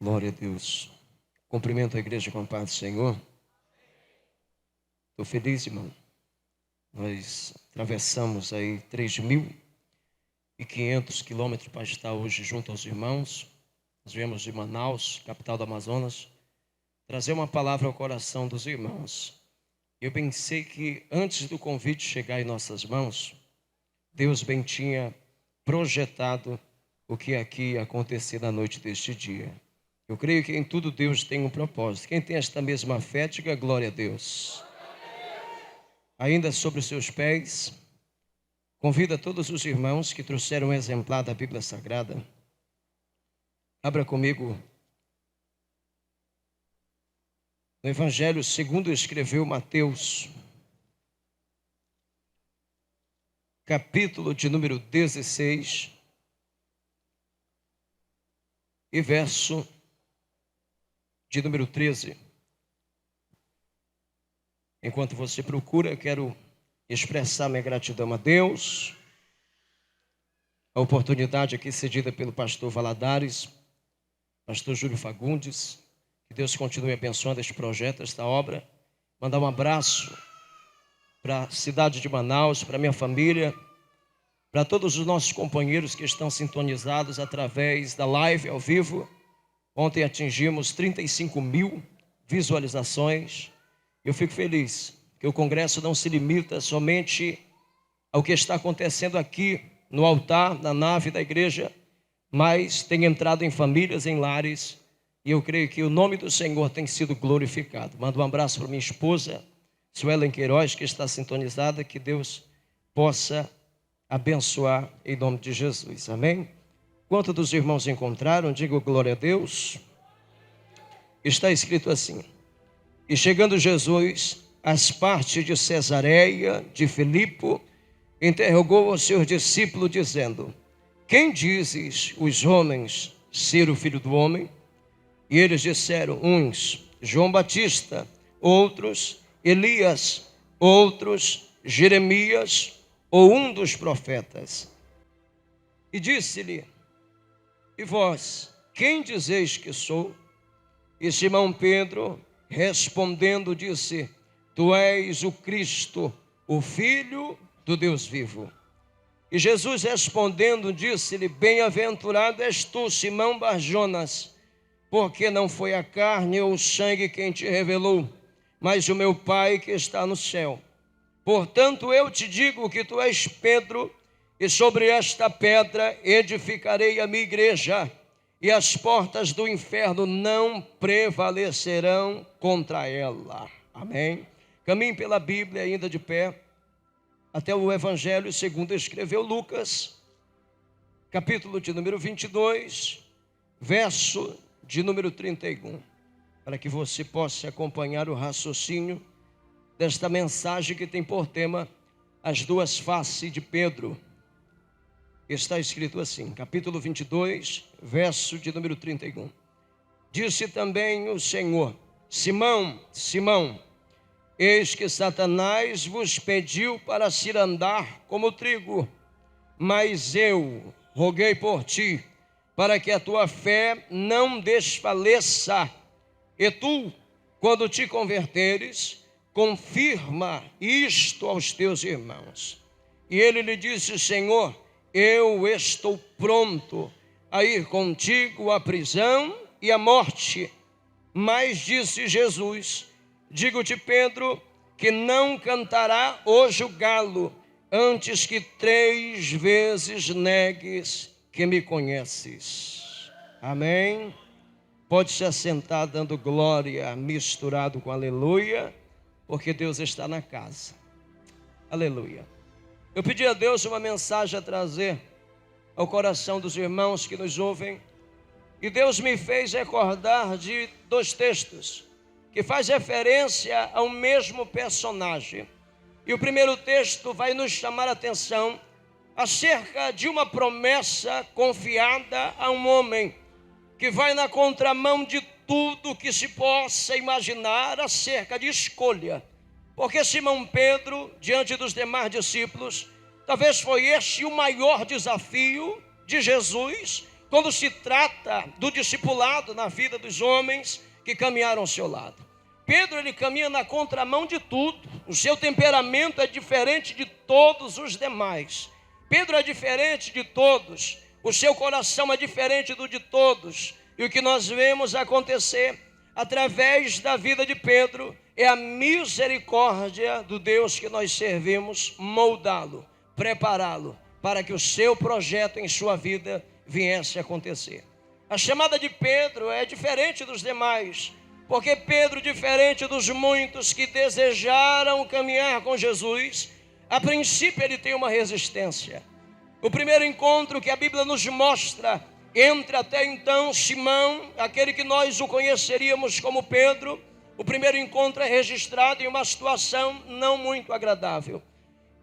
Glória a Deus. Cumprimento a igreja com a paz do Senhor. Estou feliz, irmão. Nós atravessamos aí 3.500 quilômetros para estar hoje junto aos irmãos. Nós viemos de Manaus, capital do Amazonas, trazer uma palavra ao coração dos irmãos. Eu pensei que antes do convite chegar em nossas mãos, Deus bem tinha projetado o que aqui ia acontecer na noite deste dia. Eu creio que em tudo Deus tem um propósito. Quem tem esta mesma fé, diga glória a Deus. Ainda sobre os seus pés, convida todos os irmãos que trouxeram um exemplar da Bíblia Sagrada. Abra comigo no Evangelho segundo escreveu Mateus, capítulo de número 16 e verso de número 13. Enquanto você procura, quero expressar minha gratidão a Deus, a oportunidade aqui cedida pelo pastor Valadares, pastor Júlio Fagundes. Que Deus continue abençoando este projeto, esta obra. Mandar um abraço para a cidade de Manaus, para a minha família, para todos os nossos companheiros que estão sintonizados através da live ao vivo. Ontem atingimos 35.000 visualizações. Eu fico feliz que o congresso não se limita somente ao que está acontecendo aqui no altar, na nave da igreja, mas tem entrado em famílias, em lares, e eu creio que o nome do Senhor tem sido glorificado. Mando um abraço para minha esposa, Suelen Queiroz, que está sintonizada, que Deus possa abençoar em nome de Jesus, amém? Quantos dos irmãos encontraram, digo glória a Deus. Está escrito assim: e chegando Jesus às partes de Cesareia de Filipe, interrogou os seus discípulos, dizendo: quem dizes os homens ser o Filho do Homem? E eles disseram: uns, João Batista, outros, Elias, outros, Jeremias, ou um dos profetas. E disse-lhe: e vós, quem dizeis que sou? E Simão Pedro, respondendo, disse: tu és o Cristo, o Filho do Deus vivo. E Jesus respondendo, disse-lhe: bem-aventurado és tu, Simão Bar-Jonas, porque não foi a carne ou o sangue quem te revelou, mas o meu Pai que está no céu. Portanto, eu te digo que tu és Pedro, e sobre esta pedra edificarei a minha igreja, e as portas do inferno não prevalecerão contra ela. Amém? Caminhe pela Bíblia ainda de pé, até o Evangelho segundo escreveu Lucas, capítulo de número 22, verso de número 31, para que você possa acompanhar o raciocínio desta mensagem que tem por tema as duas faces de Pedro. Está escrito assim, capítulo 22, verso de número 31. Disse também o Senhor: Simão, Simão, eis que Satanás vos pediu para se andar como trigo, mas eu roguei por ti, para que a tua fé não desfaleça, e tu, quando te converteres, confirma isto aos teus irmãos. E ele lhe disse: Senhor, eu estou pronto a ir contigo à prisão e à morte. Mas disse Jesus: digo-te, Pedro, que não cantará hoje o galo, antes que 3 vezes negues que me conheces. Amém? Pode se assentar dando glória misturado com aleluia, porque Deus está na casa. Aleluia. Eu pedi a Deus uma mensagem a trazer ao coração dos irmãos que nos ouvem, e Deus me fez recordar de 2 textos que faz referência ao mesmo personagem. E o primeiro texto vai nos chamar a atenção acerca de uma promessa confiada a um homem que vai na contramão de tudo que se possa imaginar acerca de escolha. Porque Simão Pedro, diante dos demais discípulos, talvez foi este o maior desafio de Jesus quando se trata do discipulado na vida dos homens que caminharam ao seu lado. Pedro, ele caminha na contramão de tudo. O seu temperamento é diferente de todos os demais. Pedro é diferente de todos. O seu coração é diferente do de todos. E o que nós vemos acontecer através da vida de Pedro é a misericórdia do Deus que nós servimos, moldá-lo, prepará-lo para que o seu projeto em sua vida viesse a acontecer. A chamada de Pedro é diferente dos demais, porque Pedro, diferente dos muitos que desejaram caminhar com Jesus, a princípio ele tem uma resistência. O primeiro encontro que a Bíblia nos mostra entre até então Simão, aquele que nós o conheceríamos como Pedro, o primeiro encontro é registrado em uma situação não muito agradável.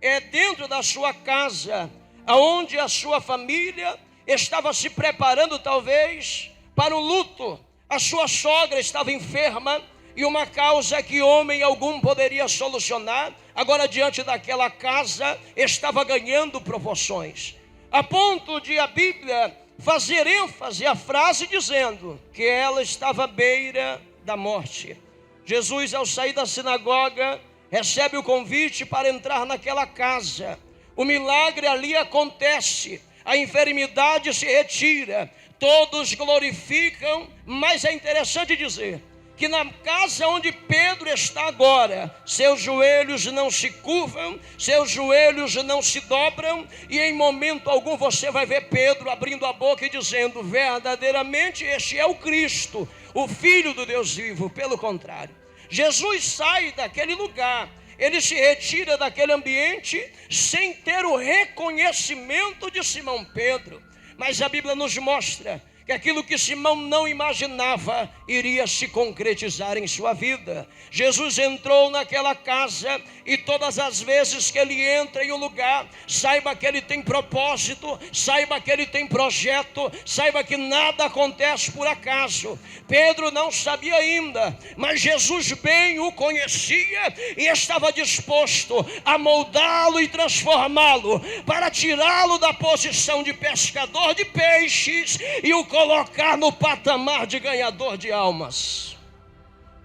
É dentro da sua casa, onde a sua família estava se preparando talvez para o luto. A sua sogra estava enferma e uma causa que homem algum poderia solucionar, agora diante daquela casa estava ganhando proporções, a ponto de a Bíblia fazer ênfase à frase dizendo que ela estava à beira da morte. Jesus, ao sair da sinagoga, recebe o convite para entrar naquela casa. O milagre ali acontece, a enfermidade se retira, todos glorificam, mas é interessante dizer que na casa onde Pedro está agora, seus joelhos não se curvam, seus joelhos não se dobram, e em momento algum você vai ver Pedro abrindo a boca e dizendo: verdadeiramente este é o Cristo, o Filho do Deus vivo. Pelo contrário, Jesus sai daquele lugar, ele se retira daquele ambiente sem ter o reconhecimento de Simão Pedro. Mas a Bíblia nos mostra que aquilo que Simão não imaginava iria se concretizar em sua vida. Jesus entrou naquela casa e todas as vezes que ele entra em um lugar, saiba que ele tem propósito, saiba que ele tem projeto, saiba que nada acontece por acaso. Pedro não sabia ainda, mas Jesus bem o conhecia e estava disposto a moldá-lo e transformá-lo para tirá-lo da posição de pescador de peixes e o colocar no patamar de ganhador de almas.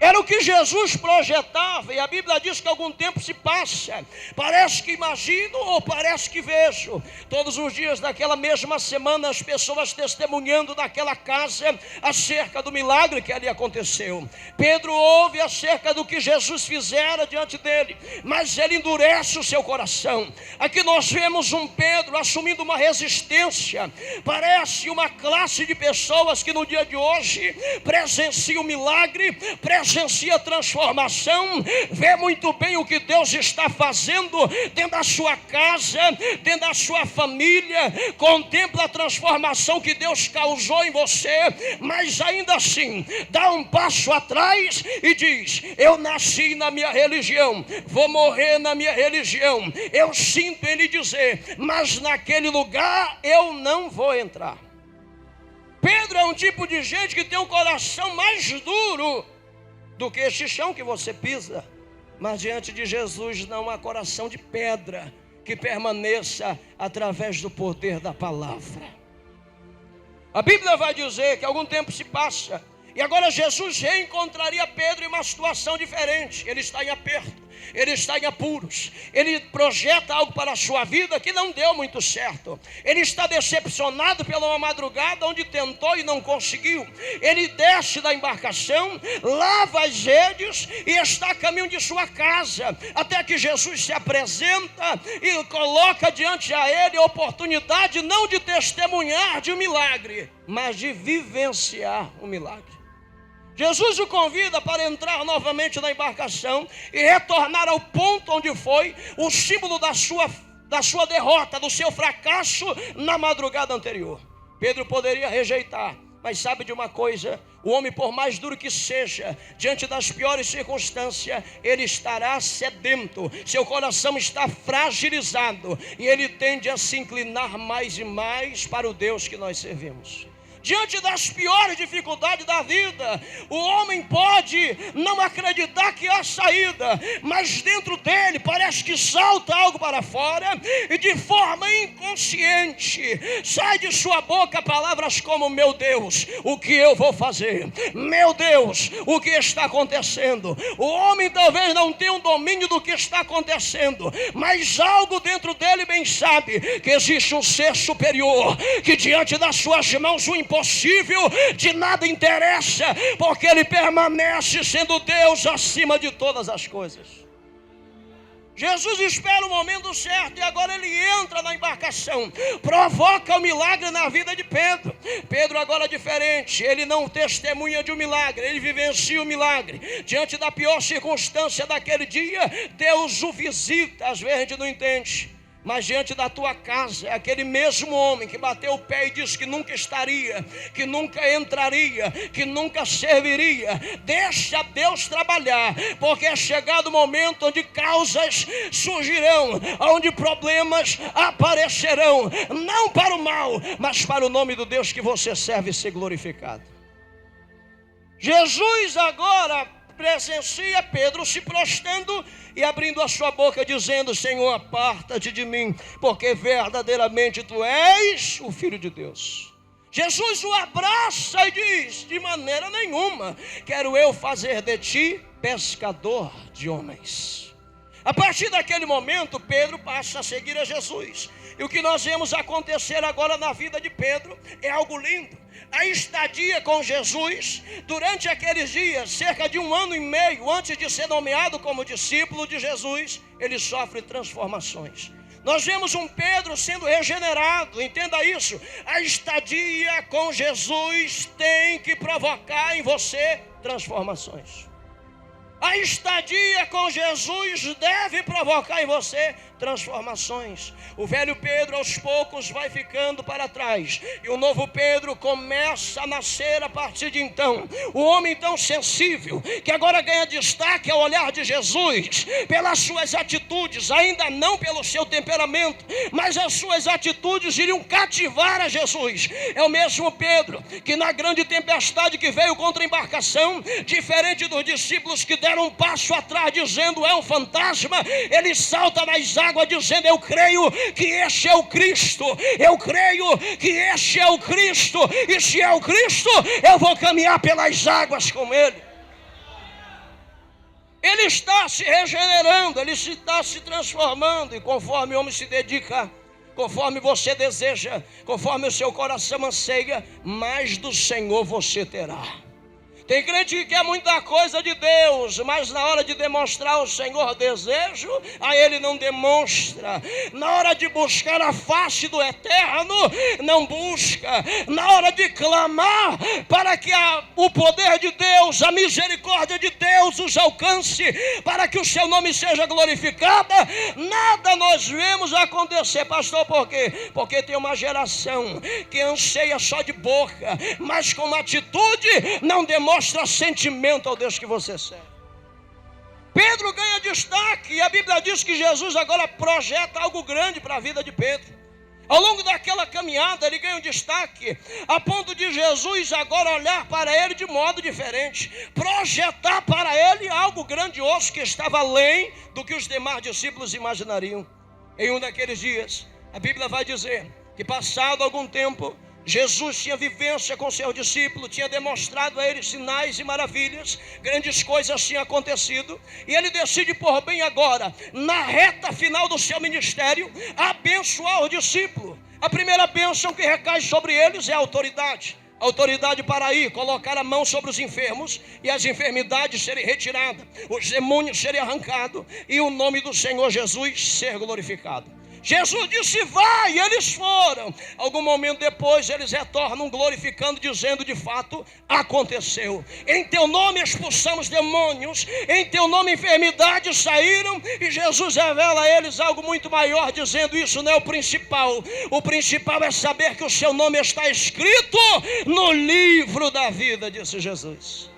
Era o que Jesus projetava, e a Bíblia diz que algum tempo se passa. Parece que imagino ou parece que vejo. Todos os dias daquela mesma semana, as pessoas testemunhando daquela casa acerca do milagre que ali aconteceu. Pedro ouve acerca do que Jesus fizera diante dele, mas ele endurece o seu coração. Aqui nós vemos um Pedro assumindo uma resistência. Parece uma classe de pessoas que no dia de hoje presencia o milagre, presencia a transformação, vê muito bem o que Deus está fazendo dentro da sua casa, dentro da sua família, contempla a transformação que Deus causou em você, mas ainda assim dá um passo atrás e diz: eu nasci na minha religião, vou morrer na minha religião. Eu sinto ele dizer, mas naquele lugar eu não vou entrar. Pedro é um tipo de gente que tem um coração mais duro do que este chão que você pisa, mas diante de Jesus não há coração de pedra que permaneça através do poder da palavra. A Bíblia vai dizer que algum tempo se passa e agora Jesus reencontraria Pedro em uma situação diferente. Ele está em aperto, ele está em apuros, ele projeta algo para a sua vida que não deu muito certo. Ele está decepcionado pela uma madrugada onde tentou e não conseguiu. Ele desce da embarcação, lava as redes e está a caminho de sua casa, até que Jesus se apresenta e coloca diante a ele a oportunidade não de testemunhar de um milagre, mas de vivenciar um milagre. Jesus o convida para entrar novamente na embarcação e retornar ao ponto onde foi o símbolo da sua derrota, do seu fracasso na madrugada anterior. Pedro poderia rejeitar, mas sabe de uma coisa? O homem, por mais duro que seja, diante das piores circunstâncias, ele estará sedento, seu coração está fragilizado e ele tende a se inclinar mais e mais para o Deus que nós servimos. Diante das piores dificuldades da vida, o homem pode não acreditar que há saída, mas dentro dele parece que salta algo para fora e de forma inconsciente sai de sua boca palavras como: meu Deus, o que eu vou fazer? Meu Deus, o que está acontecendo? O homem talvez não tenha um domínio do que está acontecendo, mas algo dentro dele bem sabe que existe um ser superior, que diante das suas mãos o impossível de nada interessa, porque ele permanece sendo Deus acima de todas as coisas. Jesus espera o momento certo e agora ele entra na embarcação, provoca o milagre na vida de Pedro. Pedro agora é diferente, ele não testemunha de um milagre, ele vivencia o milagre. Diante da pior circunstância daquele dia, Deus o visita. Às vezes a gente não entende, mas diante da tua casa, é aquele mesmo homem que bateu o pé e disse que nunca estaria, que nunca entraria, que nunca serviria. Deixa Deus trabalhar, porque é chegado o momento onde causas surgirão, onde problemas aparecerão, não para o mal, mas para o nome do Deus que você serve ser glorificado. Jesus agora presencia Pedro se prostrando e abrindo a sua boca, dizendo: Senhor, aparta-te de mim, porque verdadeiramente tu és o Filho de Deus. Jesus o abraça e diz: de maneira nenhuma quero eu fazer de ti pescador de homens. A partir daquele momento, Pedro passa a seguir a Jesus. E o que nós vemos acontecer agora na vida de Pedro é algo lindo. A estadia com Jesus, durante aqueles dias, cerca de 1 ano e meio antes de ser nomeado como discípulo de Jesus, ele sofre transformações. Nós vemos um Pedro sendo regenerado, entenda isso. A estadia com Jesus tem que provocar em você transformações. A estadia com Jesus deve provocar em você transformações. O velho Pedro aos poucos vai ficando para trás e o novo Pedro começa a nascer a partir de então. O homem tão sensível que agora ganha destaque ao olhar de Jesus pelas suas atitudes, ainda não pelo seu temperamento, mas as suas atitudes iriam cativar a Jesus. É o mesmo Pedro que na grande tempestade que veio contra a embarcação, diferente dos discípulos que deram um passo atrás dizendo é um fantasma, ele salta nas águas dizendo: eu creio que este é o Cristo, eu creio que este é o Cristo, e se é o Cristo, eu vou caminhar pelas águas com ele. Ele está se regenerando, ele está se transformando, e conforme o homem se dedica, conforme você deseja, conforme o seu coração anseia, mais do Senhor você terá. Tem crente que quer muita coisa de Deus, mas na hora de demonstrar ao Senhor desejo, a Ele não demonstra. Na hora de buscar a face do Eterno, não busca. Na hora de clamar para que o poder de Deus, a misericórdia de Deus os alcance, para que o seu nome seja glorificado, nada nós vemos acontecer. Pastor, por quê? Porque tem uma geração que anseia só de boca, mas com atitude não demonstra sentimento ao Deus que você serve. Pedro ganha destaque e a Bíblia diz que Jesus agora projeta algo grande para a vida de Pedro. Ao longo daquela caminhada ele ganha um destaque a ponto de Jesus agora olhar para ele de modo diferente, projetar para ele algo grandioso que estava além do que os demais discípulos imaginariam. Em um daqueles dias a Bíblia vai dizer que passado algum tempo Jesus tinha vivência com seu discípulo, tinha demonstrado a ele sinais e maravilhas, grandes coisas tinham acontecido, e ele decide por bem agora, na reta final do seu ministério, abençoar o discípulo. A primeira bênção que recai sobre eles é a autoridade. Autoridade para ir, colocar a mão sobre os enfermos e as enfermidades serem retiradas, os demônios serem arrancados e o nome do Senhor Jesus ser glorificado. Jesus disse: vai, e eles foram. Algum momento depois eles retornam glorificando, dizendo: de fato aconteceu. Em teu nome expulsamos demônios, em teu nome enfermidades saíram. E Jesus revela a eles algo muito maior, dizendo: isso não é o principal. O principal é saber que o seu nome está escrito no livro da vida, disse Jesus.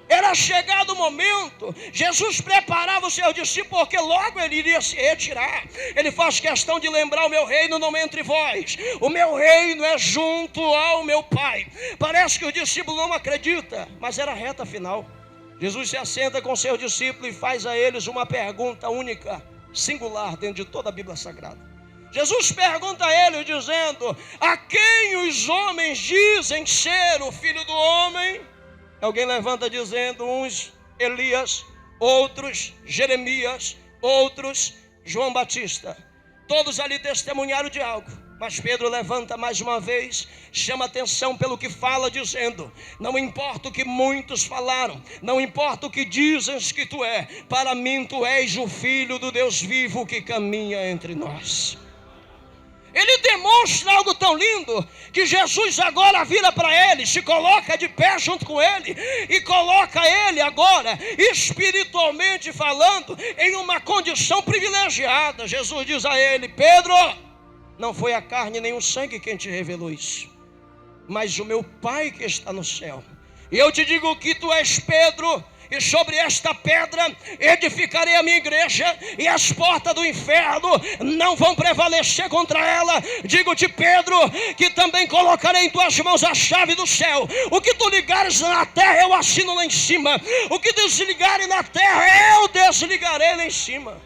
Era chegado o momento, Jesus preparava os seus discípulos, porque logo ele iria se retirar. Ele faz questão de lembrar: o meu reino não é entre vós, o meu reino é junto ao meu Pai. Parece que o discípulo não acredita, mas era a reta final. Jesus se assenta com seus discípulos e faz a eles uma pergunta única, singular dentro de toda a Bíblia Sagrada. Jesus pergunta a eles dizendo: a quem os homens dizem ser o Filho do Homem? Alguém levanta dizendo: uns Elias, outros Jeremias, outros João Batista. Todos ali testemunharam de algo, mas Pedro levanta mais uma vez, chama atenção pelo que fala, dizendo: não importa o que muitos falaram, não importa o que dizes que tu é, para mim tu és o Filho do Deus vivo que caminha entre nós. Ele demonstra algo tão lindo, que Jesus agora vira para ele, se coloca de pé junto com ele, e coloca ele agora, espiritualmente falando, em uma condição privilegiada. Jesus diz a ele: Pedro, não foi a carne nem o sangue quem te revelou isso, mas o meu Pai que está no céu. E eu te digo que tu és Pedro, e sobre esta pedra edificarei a minha igreja, e as portas do inferno não vão prevalecer contra ela. Digo-te, Pedro, que também colocarei em tuas mãos a chave do céu. O que tu ligares na terra eu assino lá em cima, o que desligares na terra eu desligarei lá em cima.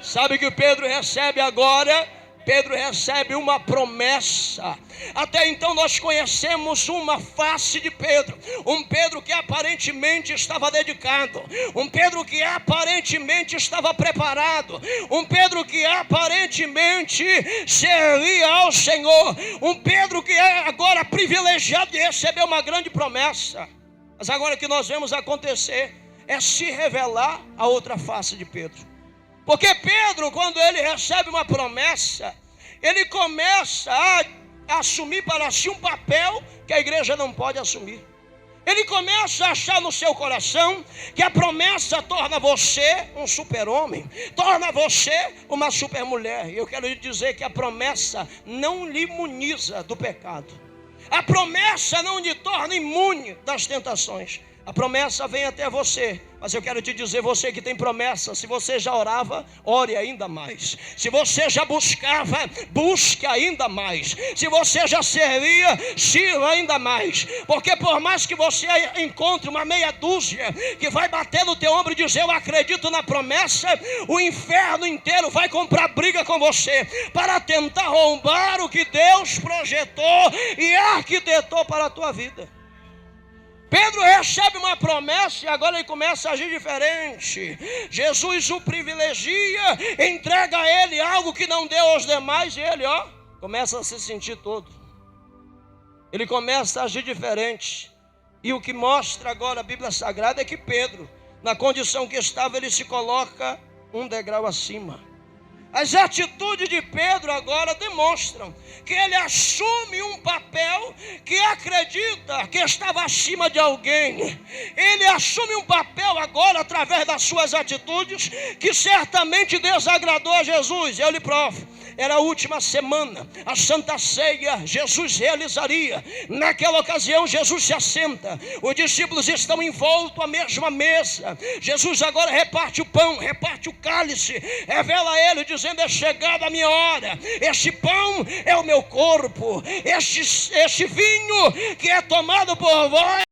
Sabe o que Pedro recebe agora? Pedro recebe uma promessa. Até então nós conhecemos uma face de Pedro, um Pedro que aparentemente estava dedicado, um Pedro que aparentemente estava preparado, um Pedro que aparentemente servia ao Senhor, um Pedro que é agora privilegiado de receber uma grande promessa. Mas agora o que nós vemos acontecer é se revelar a outra face de Pedro. Porque Pedro, quando ele recebe uma promessa, ele começa a assumir para si um papel que a igreja não pode assumir. Ele começa a achar no seu coração que a promessa torna você um super-homem, torna você uma super-mulher. E eu quero lhe dizer que a promessa não lhe imuniza do pecado. A promessa não lhe torna imune das tentações. A promessa vem até você, mas eu quero te dizer, você que tem promessa, se você já orava, ore ainda mais. Se você já buscava, busque ainda mais. Se você já servia, sirva ainda mais. Porque por mais que você encontre uma meia dúzia que vai bater no teu ombro e dizer: eu acredito na promessa, o inferno inteiro vai comprar briga com você para tentar roubar o que Deus projetou e arquitetou para a tua vida. Pedro recebe uma promessa e agora ele começa a agir diferente. Jesus o privilegia, entrega a ele algo que não deu aos demais, e ele começa a se sentir todo. Ele começa a agir diferente. E o que mostra agora a Bíblia Sagrada é que Pedro, na condição que estava, ele se coloca um degrau acima. As atitudes de Pedro agora demonstram que ele assume um papel que acredita que estava acima de alguém. Ele assume um papel agora através das suas atitudes que certamente desagradou a Jesus. Eu lhe provo. Era a última semana, a Santa Ceia, Jesus realizaria. Naquela ocasião, Jesus se assenta, os discípulos estão envoltos à mesma mesa. Jesus agora reparte o pão, reparte o cálice, revela a ele, dizendo: é chegada a minha hora. Este pão é o meu corpo, este vinho que é tomado por vós